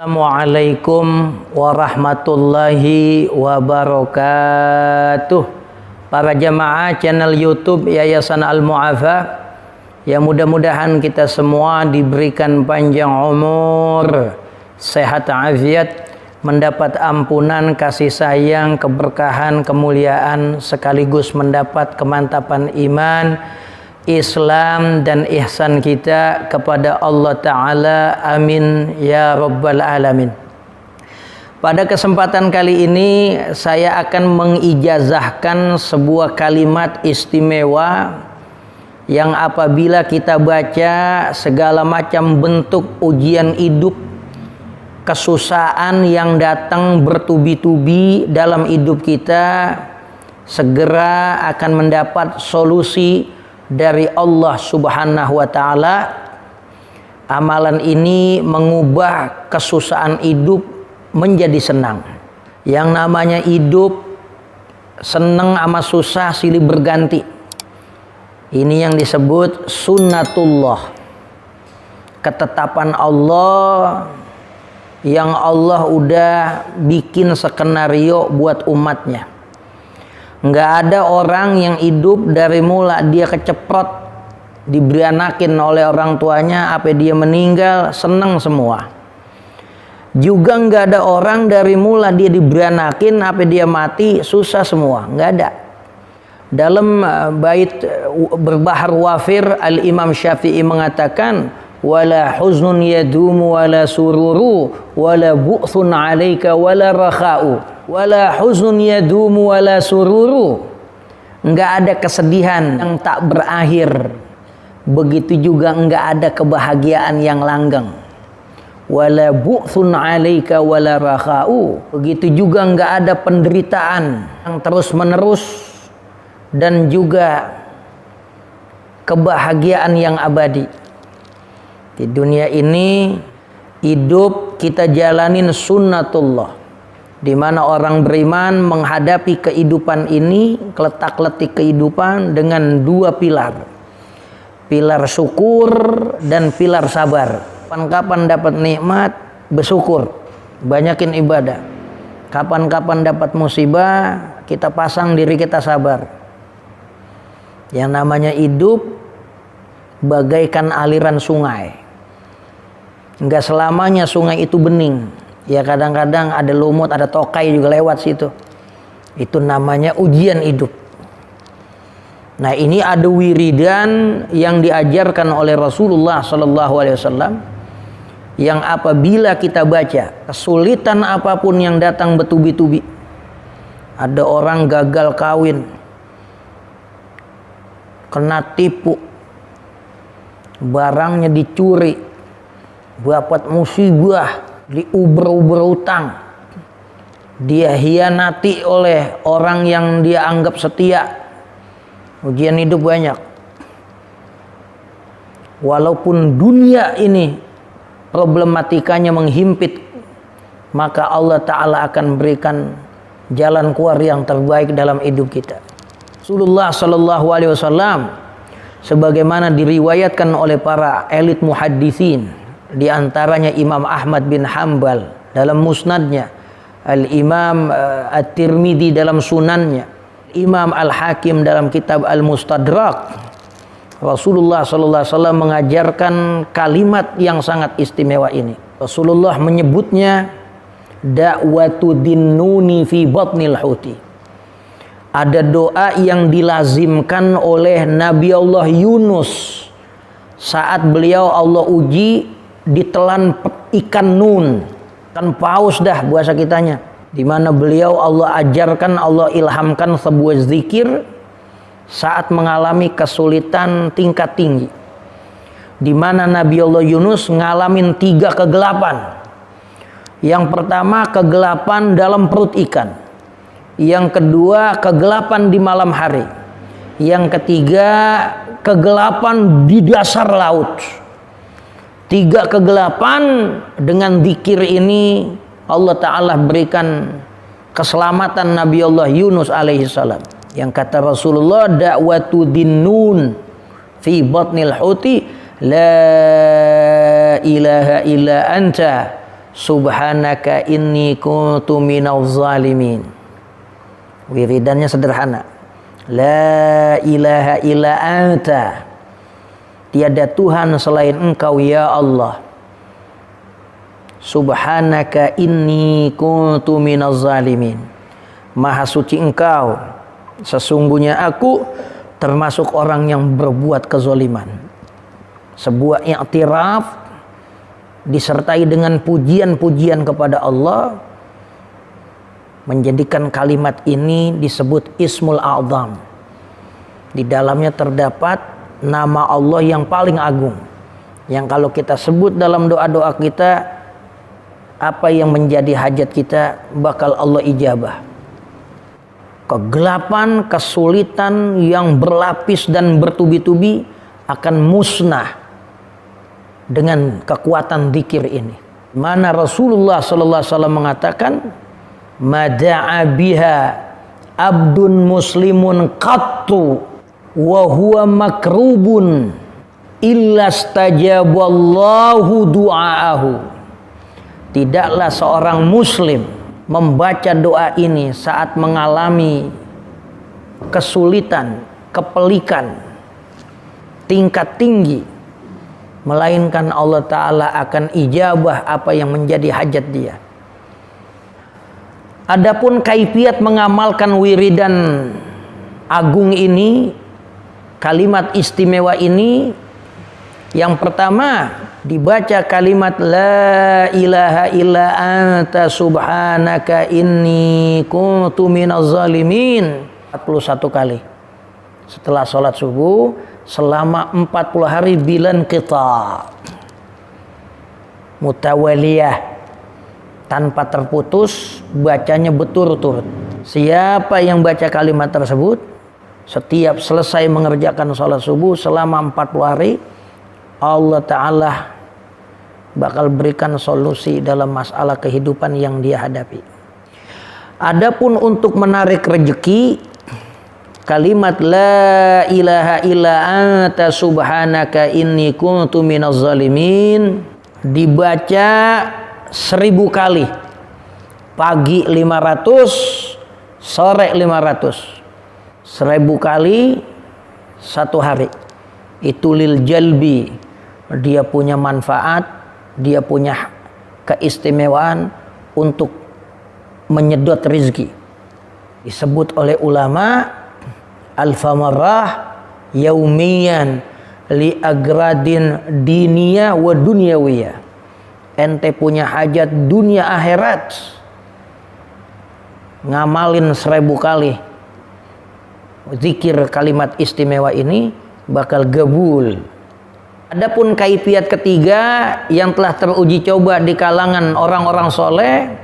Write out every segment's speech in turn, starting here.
Assalamualaikum warahmatullahi wabarakatuh. Para jamaah channel YouTube Yayasan Al-Mu'afa, ya mudah-mudahan kita semua diberikan panjang umur, sehat afiat, mendapat ampunan, kasih sayang, keberkahan, kemuliaan, sekaligus mendapat kemantapan iman, Islam dan ihsan kita kepada Allah Ta'ala. Amin ya Rabbal Alamin. Pada kesempatan kali ini saya akan mengijazahkan sebuah kalimat istimewa yang apabila kita baca, segala macam bentuk ujian hidup, kesusahan yang datang bertubi-tubi dalam hidup kita, segera akan mendapat solusi dari Allah Subhanahu wa Ta'ala. Amalan ini mengubah kesusahan hidup menjadi senang. Yang namanya hidup, senang sama susah silih berganti. Ini yang disebut sunnatullah, ketetapan Allah yang Allah udah bikin skenario buat umatnya. Nggak ada orang yang hidup dari mula dia keceprot, diberianakin oleh orang tuanya, apa dia meninggal seneng semua. Juga nggak ada orang dari mula dia diberianakin, apa dia mati susah semua. Nggak ada. Dalam bait berbahar wafir, Al-Imam Syafi'i mengatakan, wala huznun yadumu wala sururu wala bu'thun alaika wala rakha'u wala huznun yadumu wala sururu. Enggak ada kesedihan yang tak berakhir, begitu juga enggak ada kebahagiaan yang langgeng. Wala bu'thun alaika wala rakha'u, begitu juga enggak ada penderitaan yang terus menerus dan juga kebahagiaan yang abadi. Di dunia ini hidup kita jalanin sunnatullah, di mana orang beriman menghadapi kehidupan ini, letak-letik kehidupan dengan dua pilar. Pilar syukur dan pilar sabar. Kapan-kapan dapat nikmat, bersyukur, banyakin ibadah. Kapan-kapan dapat musibah, kita pasang diri kita sabar. Yang namanya hidup bagaikan aliran sungai. Enggak selamanya sungai itu bening. Ya kadang-kadang ada lumut, ada tokai juga lewat situ. Itu namanya ujian hidup. Nah, ini ada wiridan yang diajarkan oleh Rasulullah SAW, yang apabila kita baca, kesulitan apapun yang datang bertubi-tubi. Ada orang gagal kawin, kena tipu, barangnya dicuri, dapat musibah, diuber-uber utang, dia hianati oleh orang yang dia anggap setia. Ujian hidup banyak. Walaupun dunia ini problematikanya menghimpit, maka Allah Ta'ala akan berikan jalan keluar yang terbaik dalam hidup kita. Rasulullah SAW, sebagaimana diriwayatkan oleh para elit muhaddisin, di antaranya Imam Ahmad bin Hanbal dalam musnadnya, Al-Imam At-Tirmidzi dalam sunannya, Imam Al-Hakim dalam kitab Al-Mustadrak. Rasulullah SAW mengajarkan kalimat yang sangat istimewa ini. Rasulullah menyebutnya da'watu dinnuni fi batnil huti. Ada doa yang dilazimkan oleh Nabi Allah Yunus saat beliau Allah uji ditelan ikan nun, kan paus dah bahasa kitanya, di mana beliau Allah ajarkan, Allah ilhamkan sebuah zikir saat mengalami kesulitan tingkat tinggi, di mana Nabi Allah Yunus ngalamin 3 kegelapan. Yang pertama kegelapan dalam perut ikan, yang kedua kegelapan di malam hari, yang ketiga kegelapan di dasar laut. 3 kegelapan. Dengan zikir ini Allah Ta'ala berikan keselamatan Nabi Allah Yunus alaihissalam. Yang kata Rasulullah, da'watu dinnun fi batnil huti la ilaha illa anta subhanaka inni kuntu minaz zalimin. Wiridannya sederhana. La ilaha illa anta, tiada Tuhan selain Engkau ya Allah. Subhanaka inni kuntu minaz zalimin. Maha suci Engkau, sesungguhnya aku termasuk orang yang berbuat kezaliman. Sebuah i'tiraf disertai dengan pujian-pujian kepada Allah menjadikan kalimat ini disebut Ismul A'zam. Di dalamnya terdapat nama Allah yang paling agung, yang kalau kita sebut dalam doa-doa kita, apa yang menjadi hajat kita bakal Allah ijabah. Kegelapan, kesulitan yang berlapis dan bertubi-tubi akan musnah dengan kekuatan zikir ini. Mana Rasulullah sallallahu alaihi wasallam mengatakan, "Mada'a biha abdun muslimun qattu wa huwa makrubun illa stajaballahu du'aahu." Tidaklah seorang muslim membaca doa ini saat mengalami kesulitan, kepelikan tingkat tinggi, melainkan Allah Ta'ala akan ijabah apa yang menjadi hajat dia. Adapun kaifiat mengamalkan wiridan agung ini, kalimat istimewa ini, yang pertama dibaca kalimat la ilaha illa anta subhanaka inni kuntu minaz zalimin 41 kali setelah sholat subuh selama 40 hari bilan qita, mutawaliyah, tanpa terputus, bacanya berturut-turut. Siapa yang baca kalimat tersebut setiap selesai mengerjakan sholat subuh selama 40 hari, Allah Ta'ala bakal berikan solusi dalam masalah kehidupan yang dia hadapi. Adapun untuk menarik rezeki, kalimat la ilaha illa anta subhanaka inni kuntu minaz zalimin dibaca 1000 kali. Pagi 500, sore 500. 1000 kali satu hari. Itu lil jalbi, dia punya manfaat, dia punya keistimewaan untuk menyedot rizki. Disebut oleh ulama alfamarah yaumiyan li agradin diniyah wa dunyawiyah. Ente punya hajat dunia akhirat, ngamalin 1000 kali zikir kalimat istimewa ini bakal gabul. Adapun kaifiat ketiga yang telah teruji coba di kalangan orang-orang soleh,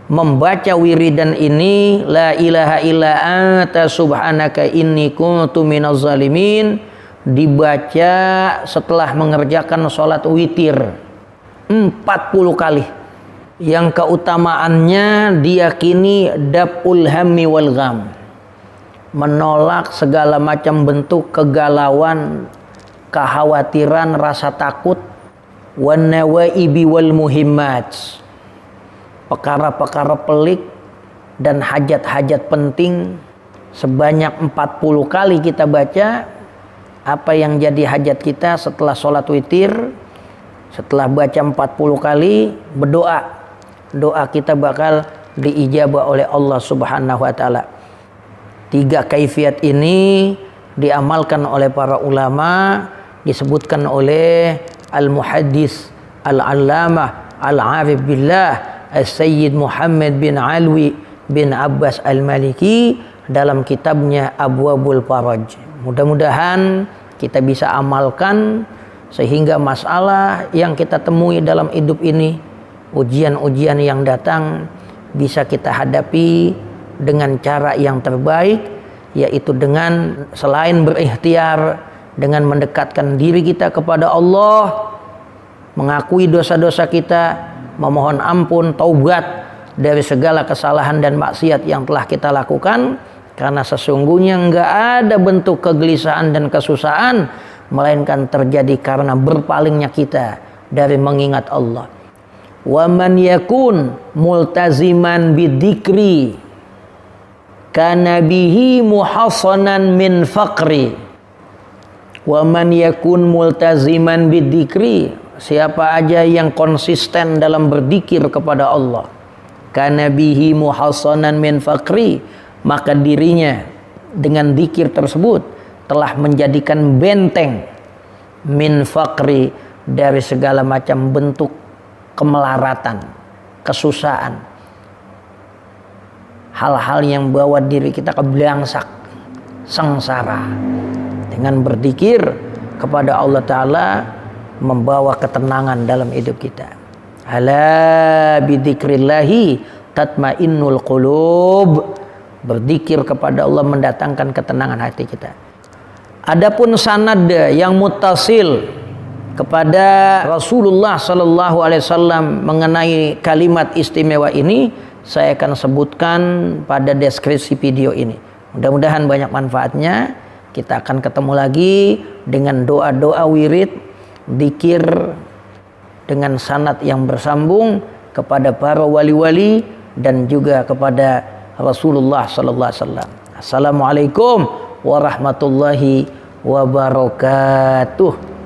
membaca wiridan ini la ilaha illa anta subhanaka inni kuntu minaz zalimin dibaca setelah mengerjakan sholat witir 40 kali, yang keutamaannya diyakini daf'ul hammi wal gham, menolak segala macam bentuk kegalauan, kekhawatiran, rasa takut, wan nawaibi wal muhimmat, perkara-perkara pelik dan hajat-hajat penting. Sebanyak 40 kali kita baca apa yang jadi hajat kita setelah sholat witir. Setelah baca 40 kali berdoa, doa kita bakal diijabah oleh Allah Subhanahu wa Ta'ala. 3 kaifiat ini diamalkan oleh para ulama, disebutkan oleh al-muhaddis al-allamah al-arif billah As-Sayyid Muhammad bin Alwi bin Abbas al-Maliki dalam kitabnya Abwabul Faraj. Mudah-mudahan kita bisa amalkan sehingga masalah yang kita temui dalam hidup ini, ujian-ujian yang datang, bisa kita hadapi dengan cara yang terbaik, yaitu dengan selain berikhtiar, dengan mendekatkan diri kita kepada Allah, mengakui dosa-dosa kita, memohon ampun, taubat dari segala kesalahan dan maksiat yang telah kita lakukan, karena sesungguhnya enggak ada bentuk kegelisahan dan kesusahan melainkan terjadi karena berpalingnya kita dari mengingat Allah. Wa man yakun multaziman bidzikri kana bihi muhassanan min faqri. Wa man yakun multaziman bidzikri, siapa aja yang konsisten dalam berzikir kepada Allah, kana bihi muhassanan min faqri, maka dirinya dengan zikir tersebut telah menjadikan benteng min faqri, dari segala macam bentuk kemelaratan, kesusahan, hal-hal yang bawa diri kita ke belangsak, sengsara. Dengan berzikir kepada Allah Ta'ala membawa ketenangan dalam hidup kita. Ala bidzikrillahi tatmainnul qulub. Berzikir kepada Allah mendatangkan ketenangan hati kita. Adapun sanad yang muttasil kepada Rasulullah sallallahu alaihi wasallam mengenai kalimat istimewa ini, saya akan sebutkan pada deskripsi video ini. Mudah-mudahan banyak manfaatnya. Kita akan ketemu lagi dengan doa-doa wirid, zikir dengan sanad yang bersambung kepada para wali-wali dan juga kepada Rasulullah sallallahu alaihi wasallam. Assalamualaikum warahmatullahi wabarakatuh.